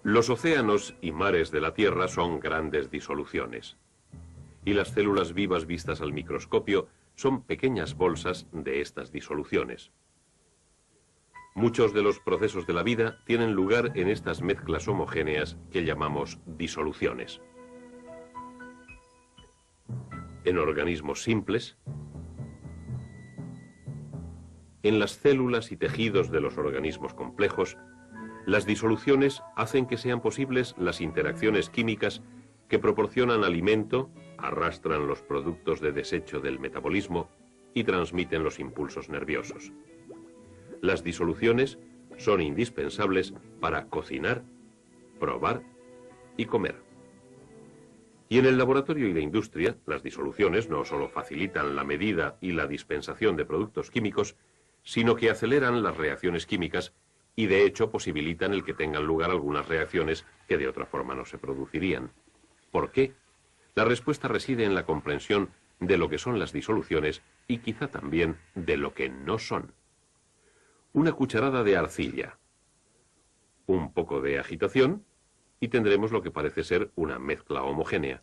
Los océanos y mares de la Tierra son grandes disoluciones. Y las células vivas vistas al microscopio son pequeñas bolsas de estas disoluciones. Muchos de los procesos de la vida tienen lugar en estas mezclas homogéneas que llamamos disoluciones. En organismos simples, en las células y tejidos de los organismos complejos, las disoluciones hacen que sean posibles las interacciones químicas que proporcionan alimento, arrastran los productos de desecho del metabolismo y transmiten los impulsos nerviosos. Las disoluciones son indispensables para cocinar, probar y comer. Y en el laboratorio y la industria, las disoluciones no solo facilitan la medida y la dispensación de productos químicos, sino que aceleran las reacciones químicas y de hecho posibilitan el que tengan lugar algunas reacciones que de otra forma no se producirían. ¿Por qué? La respuesta reside en la comprensión de lo que son las disoluciones y quizá también de lo que no son. Una cucharada de arcilla, un poco de agitación y tendremos lo que parece ser una mezcla homogénea.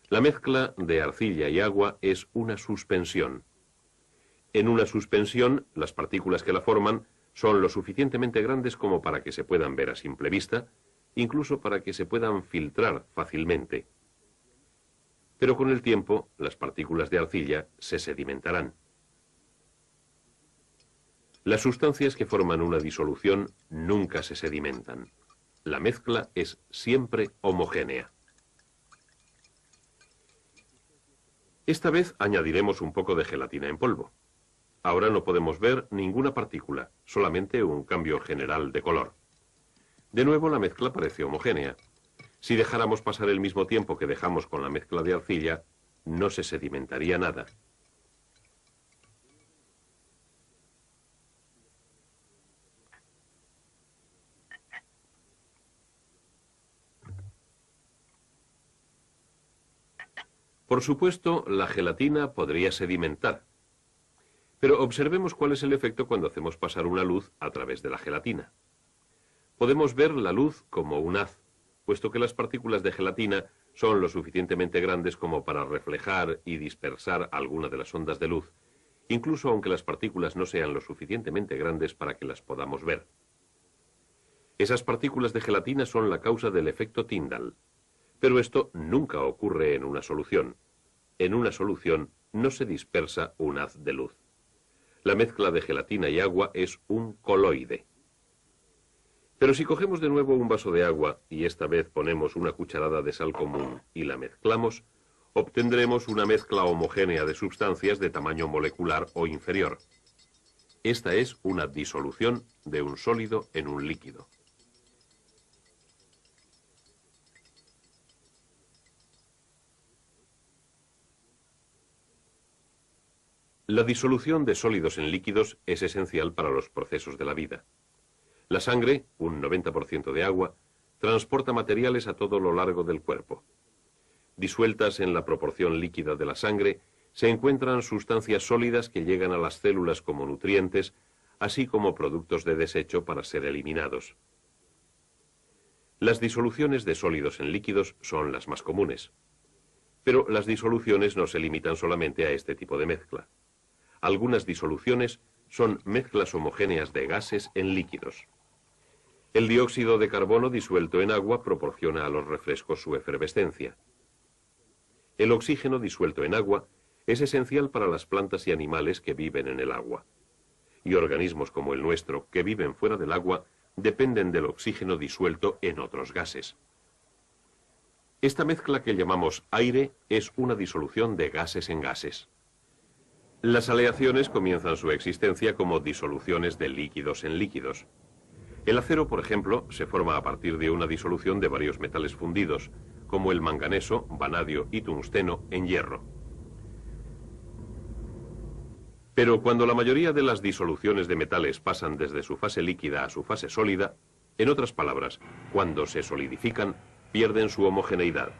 La mezcla de arcilla y agua es una suspensión. En una suspensión, las partículas que la forman son lo suficientemente grandes como para que se puedan ver a simple vista, incluso para que se puedan filtrar fácilmente. Pero con el tiempo, las partículas de arcilla se sedimentarán. Las sustancias que forman una disolución nunca se sedimentan. La mezcla es siempre homogénea. Esta vez añadiremos un poco de gelatina en polvo. Ahora no podemos ver ninguna partícula, solamente un cambio general de color. De nuevo la mezcla parece homogénea. Si dejáramos pasar el mismo tiempo que dejamos con la mezcla de arcilla, no se sedimentaría nada. Por supuesto, la gelatina podría sedimentar. Pero observemos cuál es el efecto cuando hacemos pasar una luz a través de la gelatina. Podemos ver la luz como un haz, puesto que las partículas de gelatina son lo suficientemente grandes como para reflejar y dispersar alguna de las ondas de luz, incluso aunque las partículas no sean lo suficientemente grandes para que las podamos ver. Esas partículas de gelatina son la causa del efecto Tyndall, pero esto nunca ocurre en una solución. En una solución no se dispersa un haz de luz. La mezcla de gelatina y agua es un coloide. Pero si cogemos de nuevo un vaso de agua y esta vez ponemos una cucharada de sal común y la mezclamos, obtendremos una mezcla homogénea de sustancias de tamaño molecular o inferior. Esta es una disolución de un sólido en un líquido. La disolución de sólidos en líquidos es esencial para los procesos de la vida. La sangre, un 90% de agua, transporta materiales a todo lo largo del cuerpo. Disueltas en la proporción líquida de la sangre, se encuentran sustancias sólidas que llegan a las células como nutrientes, así como productos de desecho para ser eliminados. Las disoluciones de sólidos en líquidos son las más comunes. Pero las disoluciones no se limitan solamente a este tipo de mezcla. Algunas disoluciones son mezclas homogéneas de gases en líquidos. El dióxido de carbono disuelto en agua proporciona a los refrescos su efervescencia. El oxígeno disuelto en agua es esencial para las plantas y animales que viven en el agua. Y organismos como el nuestro, que viven fuera del agua, dependen del oxígeno disuelto en otros gases. Esta mezcla que llamamos aire es una disolución de gases en gases. Las aleaciones comienzan su existencia como disoluciones de líquidos en líquidos. El acero, por ejemplo, se forma a partir de una disolución de varios metales fundidos, como el manganeso, vanadio y tungsteno en hierro. Pero cuando la mayoría de las disoluciones de metales pasan desde su fase líquida a su fase sólida, en otras palabras, cuando se solidifican, pierden su homogeneidad.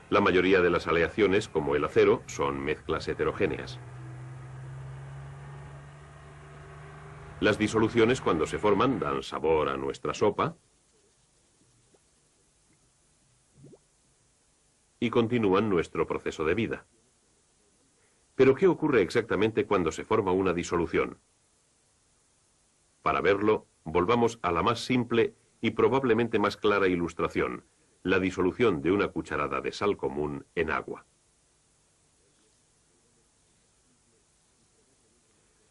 La mayoría de las aleaciones, como el acero, son mezclas heterogéneas. Las disoluciones, cuando se forman, dan sabor a nuestra sopa, y continúan nuestro proceso de vida. Pero ¿qué ocurre exactamente cuando se forma una disolución? Para verlo, volvamos a la más simple y probablemente más clara ilustración, la disolución de una cucharada de sal común en agua.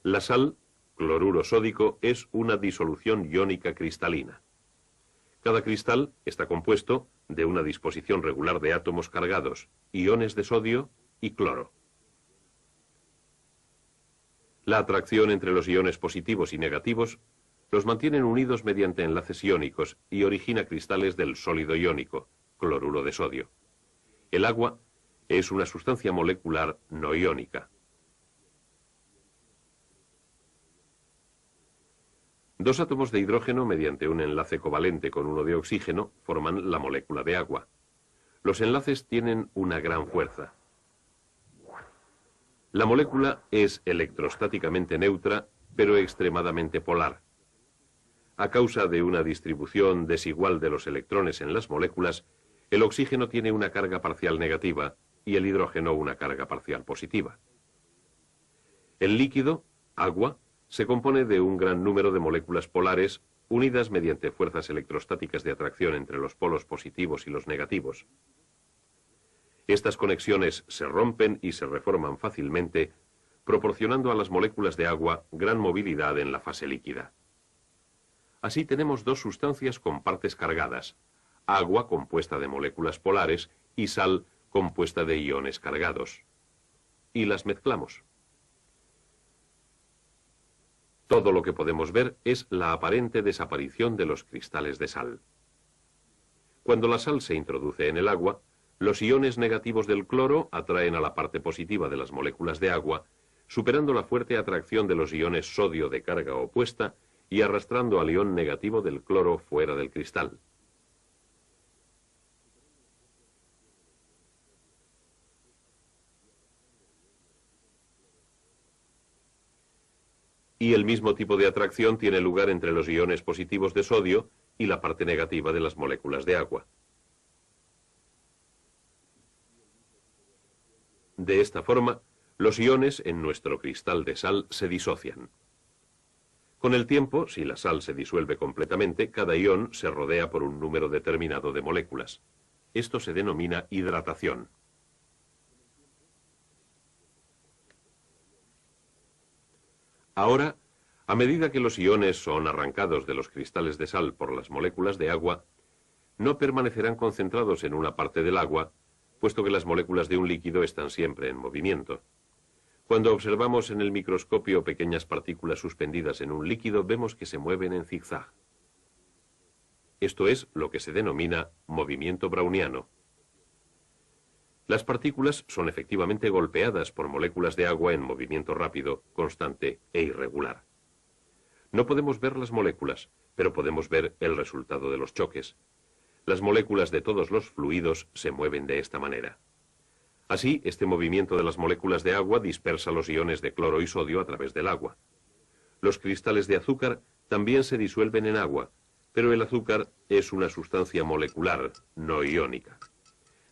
La sal, cloruro sódico, es una disolución iónica cristalina. Cada cristal está compuesto de una disposición regular de átomos cargados, iones de sodio y cloro. La atracción entre los iones positivos y negativos los mantienen unidos mediante enlaces iónicos y origina cristales del sólido iónico, cloruro de sodio. El agua es una sustancia molecular no iónica. Dos átomos de hidrógeno, mediante un enlace covalente con uno de oxígeno, forman la molécula de agua. Los enlaces tienen una gran fuerza. La molécula es electrostáticamente neutra, pero extremadamente polar. A causa de una distribución desigual de los electrones en las moléculas, el oxígeno tiene una carga parcial negativa y el hidrógeno una carga parcial positiva. El líquido, agua, se compone de un gran número de moléculas polares unidas mediante fuerzas electrostáticas de atracción entre los polos positivos y los negativos. Estas conexiones se rompen y se reforman fácilmente, proporcionando a las moléculas de agua gran movilidad en la fase líquida. Así tenemos dos sustancias con partes cargadas, agua compuesta de moléculas polares y sal compuesta de iones cargados. Y las mezclamos. Todo lo que podemos ver es la aparente desaparición de los cristales de sal. Cuando la sal se introduce en el agua, los iones negativos del cloro atraen a la parte positiva de las moléculas de agua, superando la fuerte atracción de los iones sodio de carga opuesta y arrastrando al ion negativo del cloro fuera del cristal. Y el mismo tipo de atracción tiene lugar entre los iones positivos de sodio y la parte negativa de las moléculas de agua. De esta forma, los iones en nuestro cristal de sal se disocian. Con el tiempo, si la sal se disuelve completamente, cada ion se rodea por un número determinado de moléculas. Esto se denomina hidratación. Ahora, a medida que los iones son arrancados de los cristales de sal por las moléculas de agua, no permanecerán concentrados en una parte del agua, puesto que las moléculas de un líquido están siempre en movimiento. Cuando observamos en el microscopio pequeñas partículas suspendidas en un líquido, vemos que se mueven en zigzag. Esto es lo que se denomina movimiento browniano. Las partículas son efectivamente golpeadas por moléculas de agua en movimiento rápido, constante e irregular. No podemos ver las moléculas, pero podemos ver el resultado de los choques. Las moléculas de todos los fluidos se mueven de esta manera. Así, este movimiento de las moléculas de agua dispersa los iones de cloro y sodio a través del agua. Los cristales de azúcar también se disuelven en agua, pero el azúcar es una sustancia molecular, no iónica.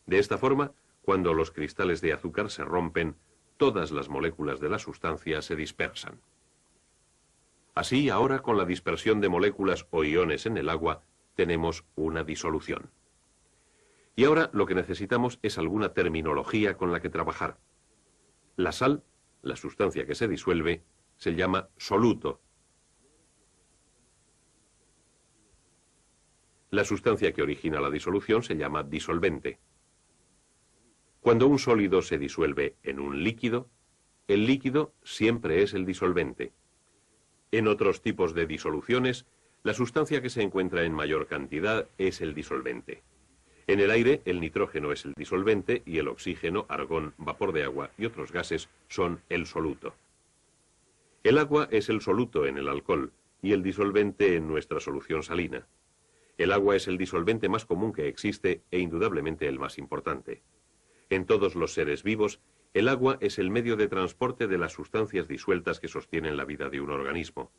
De esta forma, cuando los cristales de azúcar se rompen, todas las moléculas de la sustancia se dispersan. Así, ahora con la dispersión de moléculas o iones en el agua, tenemos una disolución. Y ahora lo que necesitamos es alguna terminología con la que trabajar. La sal, la sustancia que se disuelve, se llama soluto. La sustancia que origina la disolución se llama disolvente. Cuando un sólido se disuelve en un líquido, el líquido siempre es el disolvente. En otros tipos de disoluciones, la sustancia que se encuentra en mayor cantidad es el disolvente. En el aire, el nitrógeno es el disolvente y el oxígeno, argón, vapor de agua y otros gases son el soluto. El agua es el soluto en el alcohol y el disolvente en nuestra solución salina. El agua es el disolvente más común que existe e indudablemente el más importante. En todos los seres vivos, el agua es el medio de transporte de las sustancias disueltas que sostienen la vida de un organismo.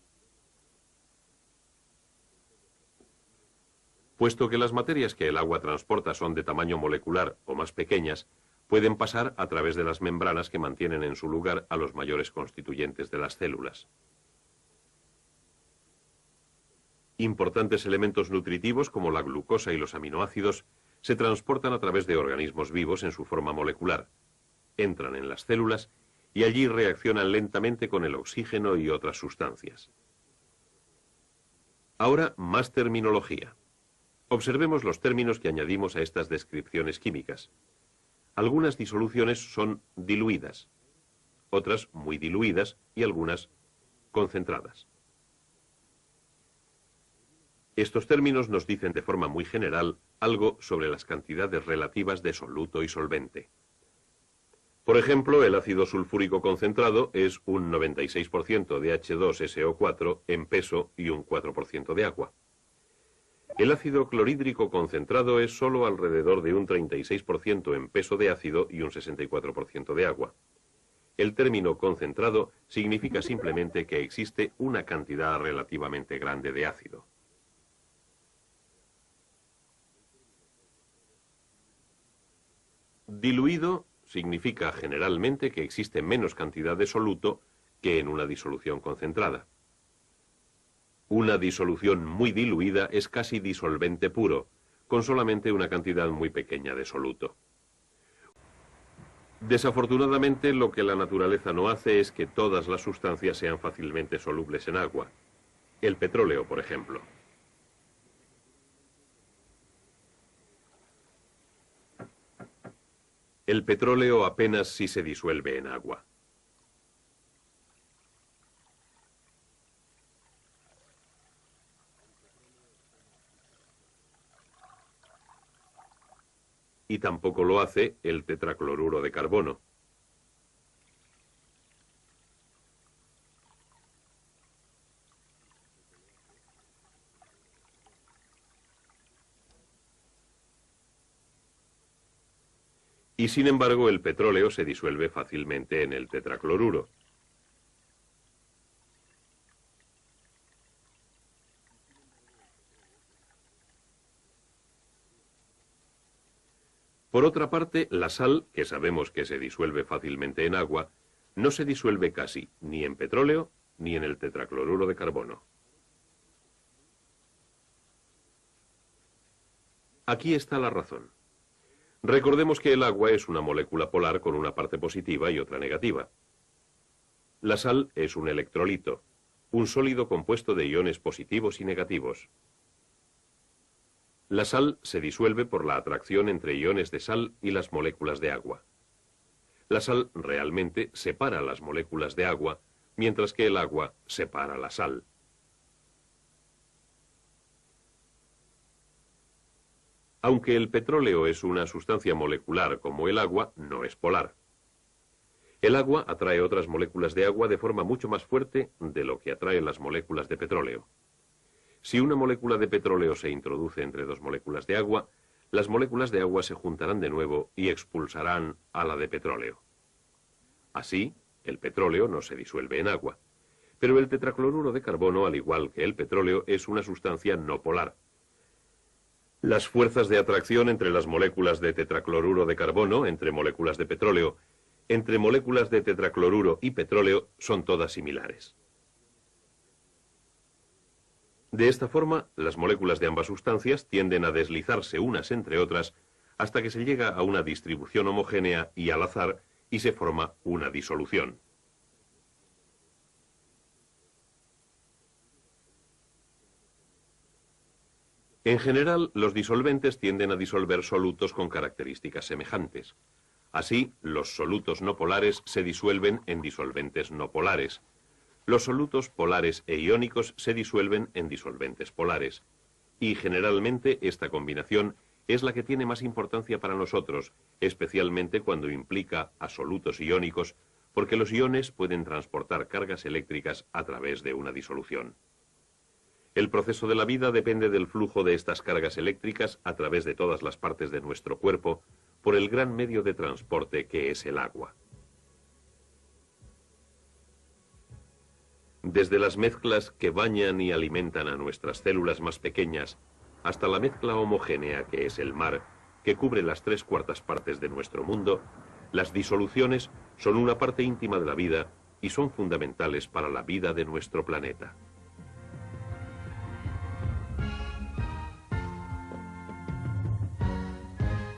Puesto que las materias que el agua transporta son de tamaño molecular o más pequeñas, pueden pasar a través de las membranas que mantienen en su lugar a los mayores constituyentes de las células. Importantes elementos nutritivos como la glucosa y los aminoácidos se transportan a través de organismos vivos en su forma molecular, entran en las células y allí reaccionan lentamente con el oxígeno y otras sustancias. Ahora, más terminología. Observemos los términos que añadimos a estas descripciones químicas. Algunas disoluciones son diluidas, otras muy diluidas y algunas concentradas. Estos términos nos dicen de forma muy general algo sobre las cantidades relativas de soluto y solvente. Por ejemplo, el ácido sulfúrico concentrado es un 96% de H2SO4 en peso y un 4% de agua. El ácido clorhídrico concentrado es solo alrededor de un 36% en peso de ácido y un 64% de agua. El término concentrado significa simplemente que existe una cantidad relativamente grande de ácido. Diluido significa generalmente que existe menos cantidad de soluto que en una disolución concentrada. Una disolución muy diluida es casi disolvente puro, con solamente una cantidad muy pequeña de soluto. Desafortunadamente, lo que la naturaleza no hace es que todas las sustancias sean fácilmente solubles en agua. El petróleo, por ejemplo. El petróleo apenas si se disuelve en agua. Y tampoco lo hace el tetracloruro de carbono. Y sin embargo, el petróleo se disuelve fácilmente en el tetracloruro. Por otra parte, la sal, que sabemos que se disuelve fácilmente en agua, no se disuelve casi ni en petróleo ni en el tetracloruro de carbono. Aquí está la razón. Recordemos que el agua es una molécula polar con una parte positiva y otra negativa. La sal es un electrolito, un sólido compuesto de iones positivos y negativos. La sal se disuelve por la atracción entre iones de sal y las moléculas de agua. La sal realmente separa las moléculas de agua, mientras que el agua separa la sal. Aunque el petróleo es una sustancia molecular como el agua, no es polar. El agua atrae otras moléculas de agua de forma mucho más fuerte de lo que atraen las moléculas de petróleo. Si una molécula de petróleo se introduce entre dos moléculas de agua, las moléculas de agua se juntarán de nuevo y expulsarán a la de petróleo. Así, el petróleo no se disuelve en agua. Pero el tetracloruro de carbono, al igual que el petróleo, es una sustancia no polar. Las fuerzas de atracción entre las moléculas de tetracloruro de carbono, entre moléculas de petróleo, entre moléculas de tetracloruro y petróleo, son todas similares. De esta forma, las moléculas de ambas sustancias tienden a deslizarse unas entre otras hasta que se llega a una distribución homogénea y al azar y se forma una disolución. En general, los disolventes tienden a disolver solutos con características semejantes. Así, los solutos no polares se disuelven en disolventes no polares. Los solutos polares e iónicos se disuelven en disolventes polares. Y generalmente esta combinación es la que tiene más importancia para nosotros, especialmente cuando implica a solutos iónicos, porque los iones pueden transportar cargas eléctricas a través de una disolución. El proceso de la vida depende del flujo de estas cargas eléctricas a través de todas las partes de nuestro cuerpo por el gran medio de transporte que es el agua. Desde las mezclas que bañan y alimentan a nuestras células más pequeñas hasta la mezcla homogénea que es el mar, que cubre las 3/4 partes de nuestro mundo, las disoluciones son una parte íntima de la vida y son fundamentales para la vida de nuestro planeta.